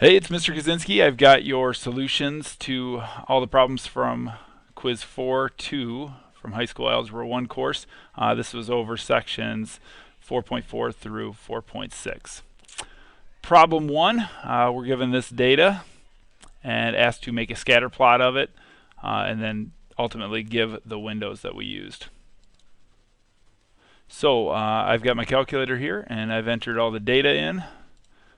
Hey, it's Mr. Kaczynski. I've got your solutions to all the problems from Quiz 4-2 from High School Algebra 1 course. This was over sections 4.4 through 4.6. Problem 1, we're given this data and asked to make a scatter plot of it and then ultimately give the windows that we used. So I've got my calculator here and I've entered all the data in.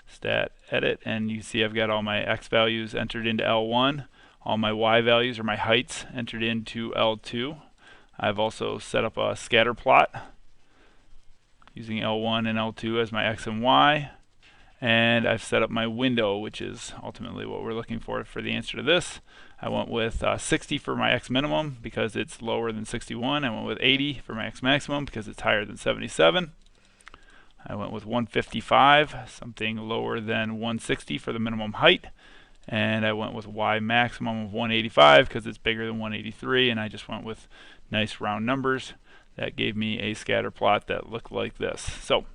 Stat edit, and you see I've got all my x values entered into L1, all my y values or my heights entered into L2. I've also set up a scatter plot using L1 and L2 as my x and y, and I've set up my window, which is ultimately what we're looking for the answer to this. I went with 60 for my x minimum because it's lower than 61. I went with 80 for my x maximum because it's higher than 77. I went with 155, something lower than 160 for the minimum height. And I went with y maximum of 185 because it's bigger than 183. And I just went with nice round numbers. That gave me a scatter plot that looked like this. So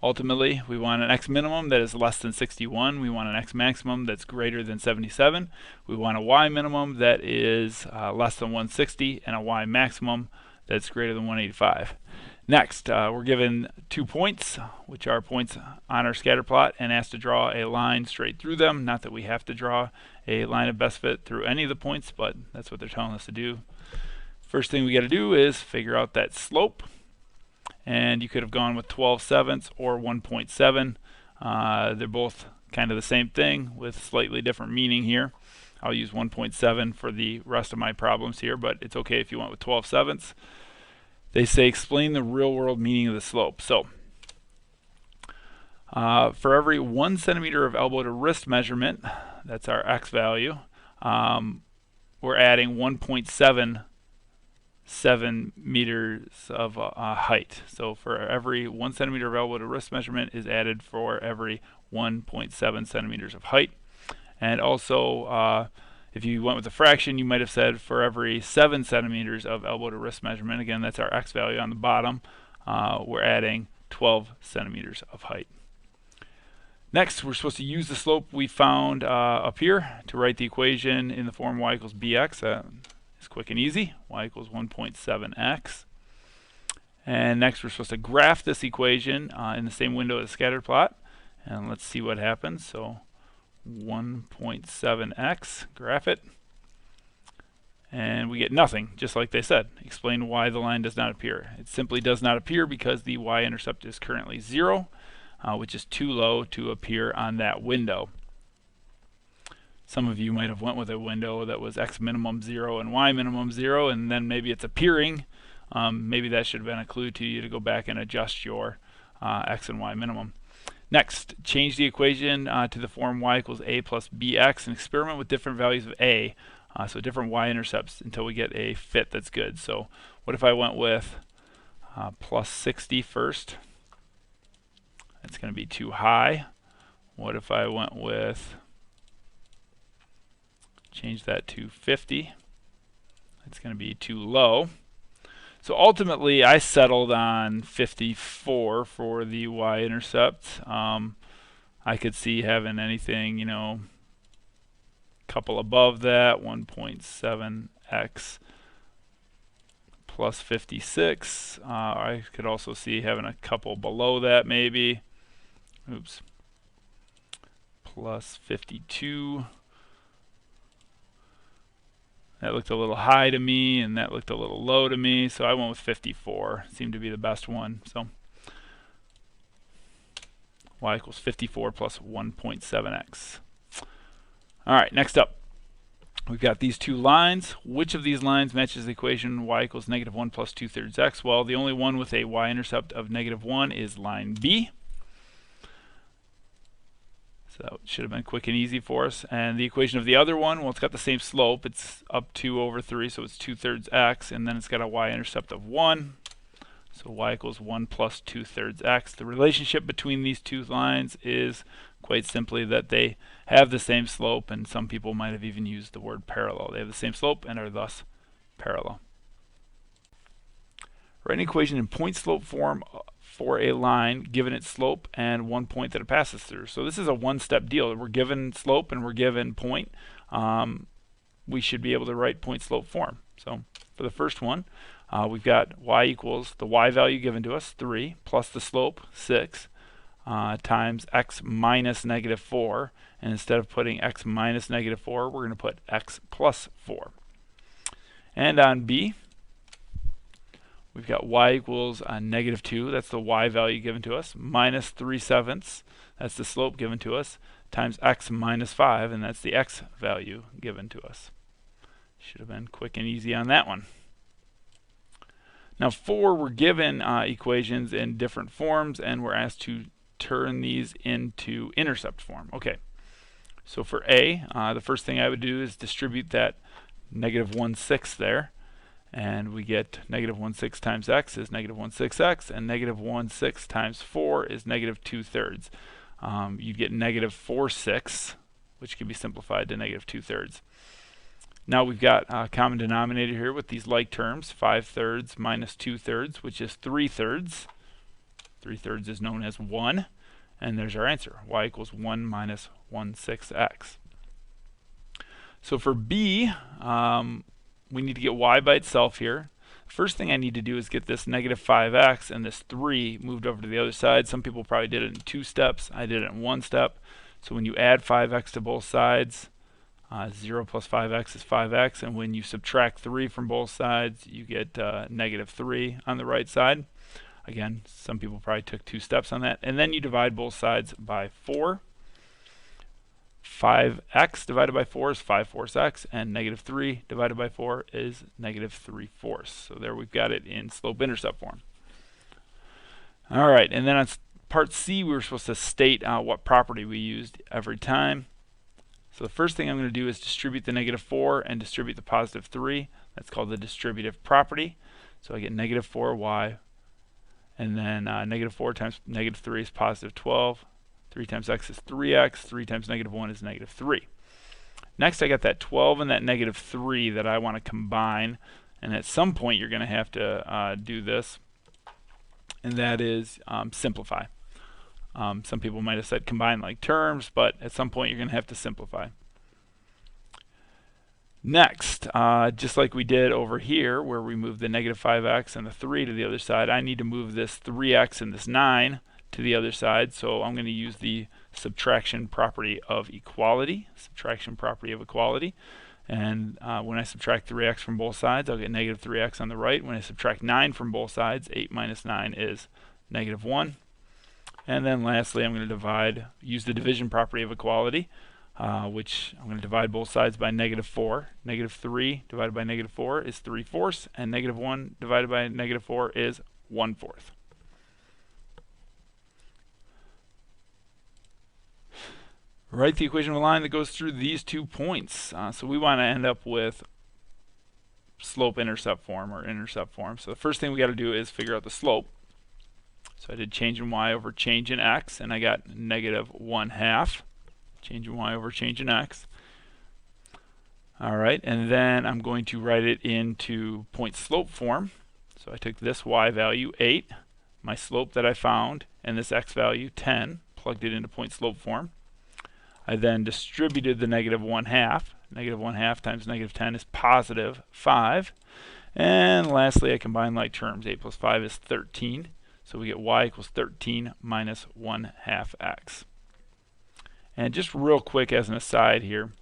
ultimately, we want an x minimum that is less than 61. We want an x maximum that's greater than 77. We want a y minimum that is less than 160 and a y maximum that's greater than 185. Next, we're given 2 points, which are points on our scatter plot, and asked to draw a line straight through them. Not that we have to draw a line of best fit through any of the points, but that's what they're telling us to do. First thing we got to do is figure out that slope. And you could have gone with 12/7 or 1.7. They're both kind of the same thing with slightly different meaning here. I'll use 1.7 for the rest of my problems here, but it's okay if you went with 12/7. They say explain the real world meaning of the slope. So for every 1 centimeter of elbow to wrist measurement, that's our x value, we're adding 1.77 meters of height. So for every 1 centimeter of elbow to wrist measurement is added for every 1.7 centimeters of height. And also if you went with a fraction, you might have said for every 7 centimeters of elbow to wrist measurement, again that's our x value on the bottom, we're adding 12 centimeters of height. Next, we're supposed to use the slope we found up here to write the equation in the form y equals bx. It's quick and easy. Y equals 1.7x. And next we're supposed to graph this equation in the same window as the scatter plot. And let's see what happens. So 1.7x, graph it, and we get nothing, just like they said. Explain why the line does not appear. It simply does not appear because the y-intercept is currently 0, which is too low to appear on that window. Some of you might have went with a window that was x minimum 0 and y minimum 0, and then maybe it's appearing. Maybe that should have been a clue to you to go back and adjust your x and y minimum. Next, change the equation to the form y equals a plus bx and experiment with different values of a, so different y-intercepts until we get a fit that's good. So what if I went with plus 60 first? That's going to be too high. What if I went with, change that to 50? That's going to be too low. So ultimately, I settled on 54 for the y-intercept. I could see having anything, a couple above that, 1.7x plus 56. I could also see having a couple below that maybe. Oops. Plus 52. That looked a little high to me, and that looked a little low to me, so I went with 54. Seemed to be the best one. So y equals 54 plus 1.7x. All right, next up, we've got these two lines. Which of these lines matches the equation y equals negative 1 plus 2/3 x? Well, the only one with a y-intercept of negative 1 is line B. So it should have been quick and easy for us. And the equation of the other one, well, it's got the same slope. It's up 2 over 3, so it's 2/3 x, and then it's got a y-intercept of 1. So y equals 1 plus 2/3 x. The relationship between these two lines is quite simply that they have the same slope, and some people might have even used the word parallel. They have the same slope and are thus parallel. Write an equation in point slope form for a line given its slope and one point that it passes through. So this is a one-step deal. We're given slope and we're given point. We should be able to write point slope form. So for the first one, we've got y equals the y value given to us, 3, plus the slope, 6, times x minus negative 4. And instead of putting x minus negative 4, we're going to put x plus 4. And on B, we've got y equals negative 2, that's the y value given to us, minus 3/7, that's the slope given to us, times x minus 5, and that's the x value given to us. Should have been quick and easy on that one. Now 4, we're given equations in different forms, and we're asked to turn these into intercept form. Okay, so for A, the first thing I would do is distribute that negative 1/6 there. And we get negative 1/6 times x is negative 1/6x, and negative 1/6 times 4 is negative 2/3. You'd get negative 4/6, which can be simplified to negative 2/3. Now we've got a common denominator here with these like terms, 5/3 minus 2/3, which is 3/3. 3/3 is known as 1, and there's our answer. Y equals 1 minus 1/6x. So for B, we need to get y by itself here. First thing I need to do is get this negative 5x and this 3 moved over to the other side. Some people probably did it in 2 steps. I did it in 1 step. So when you add 5x to both sides, 0 plus 5x is 5x. And when you subtract 3 from both sides, you get negative 3 on the right side. Again, some people probably took 2 steps on that. And then you divide both sides by 4. 5x divided by 4 is 5/4 x, and negative 3 divided by 4 is negative 3/4. So there we've got it in slope-intercept form. All right, and then on part C, we were supposed to state what property we used every time. So the first thing I'm going to do is distribute the negative 4 and distribute the positive 3. That's called the distributive property. So I get negative 4y, and then negative 4 times negative 3 is positive 12. 3 times x is 3x. 3 times negative 1 is negative 3. Next, I got that 12 and that negative 3 that I want to combine. And at some point, you're going to have to do this, and that is simplify. Some people might have said combine like terms, but at some point, you're going to have to simplify. Next, just like we did over here, where we moved the negative 5x and the 3 to the other side, I need to move this 3x and this 9 to the other side, so I'm going to use the subtraction property of equality. And when I subtract 3x from both sides, I'll get negative 3x on the right. When I subtract 9 from both sides, 8 minus 9 is negative 1. And then lastly, I'm going to use the division property of equality, which I'm going to divide both sides by negative 4. Negative 3 divided by negative 4 is 3/4, and negative 1 divided by negative 4 is 1/4. Write the equation of a line that goes through these 2 points. So we want to end up with slope-intercept form or intercept form. So the first thing we got to do is figure out the slope. So I did change in y over change in x, and I got negative 1/2. Change in y over change in x. All right, and then I'm going to write it into point slope form. So I took this y value, 8, my slope that I found, and this x value, 10, plugged it into point slope form. I then distributed the negative 1/2. Negative 1/2 times negative 10 is positive 5. And lastly, I combine like terms. 8 plus 5 is 13. So we get y equals 13 minus 1/2 x. And just real quick as an aside here,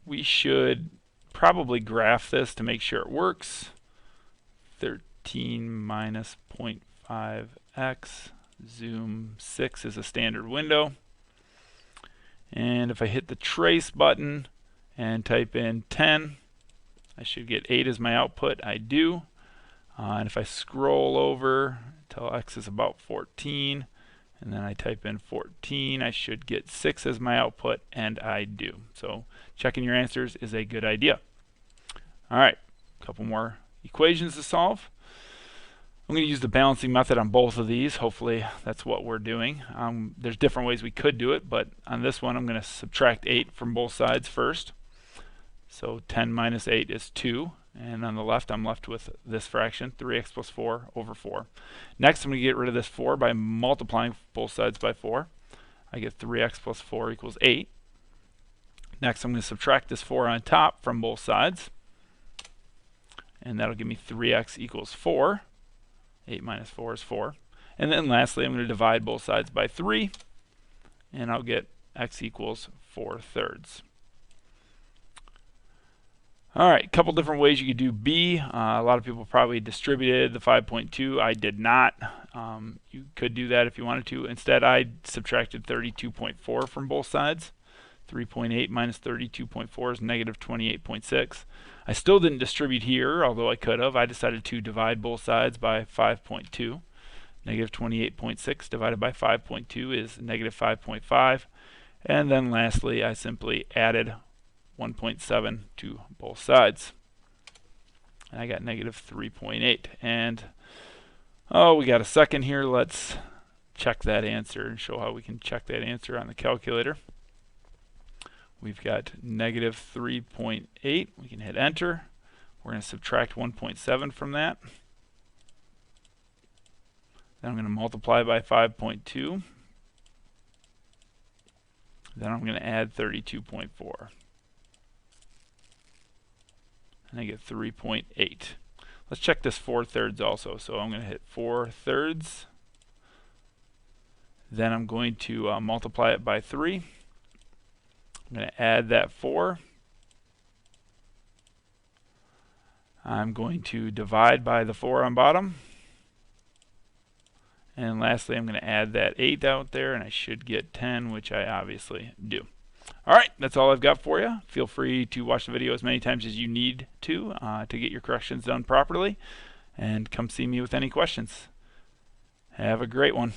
we should probably graph this to make sure it works. 13 minus 0.5x. Zoom 6 is a standard window. And if I hit the trace button and type in 10, I should get 8 as my output. I do. And if I scroll over till x is about 14, and then I type in 14, I should get 6 as my output, and I do. So checking your answers is a good idea. All right, a couple more equations to solve. I'm going to use the balancing method on both of these. Hopefully that's what we're doing. There's different ways we could do it, but on this one I'm going to subtract 8 from both sides first. So 10 minus 8 is 2. And on the left, I'm left with this fraction, 3x plus 4 over 4. Next, I'm going to get rid of this 4 by multiplying both sides by 4. I get 3x plus 4 equals 8. Next, I'm going to subtract this 4 on top from both sides. And that'll give me 3x equals 4. 8 minus 4 is 4. And then lastly, I'm going to divide both sides by 3. And I'll get x equals 4/3. All right, a couple different ways you could do b. A lot of people probably distributed the 5.2. I did not. You could do that if you wanted to. Instead, I subtracted 32.4 from both sides. 3.8 minus 32.4 is negative 28.6. I still didn't distribute here, although I could have. I decided to divide both sides by 5.2. Negative 28.6 divided by 5.2 is negative 5.5. And then lastly, I simply added 1.7 to both sides. And I got negative 3.8. And we got a second here. Let's check that answer and show how we can check that answer on the calculator. We've got negative 3.8. We can hit enter. We're going to subtract 1.7 from that. Then I'm going to multiply by 5.2. Then I'm going to add 32.4. And I get 3.8. Let's check this 4/3 also. So I'm going to hit 4/3. Then I'm going to multiply it by 3. I'm going to add that 4. I'm going to divide by the 4 on bottom. And lastly, I'm going to add that 8 out there, and I should get 10, which I obviously do. All right, that's all I've got for you. Feel free to watch the video as many times as you need to get your corrections done properly. And come see me with any questions. Have a great one.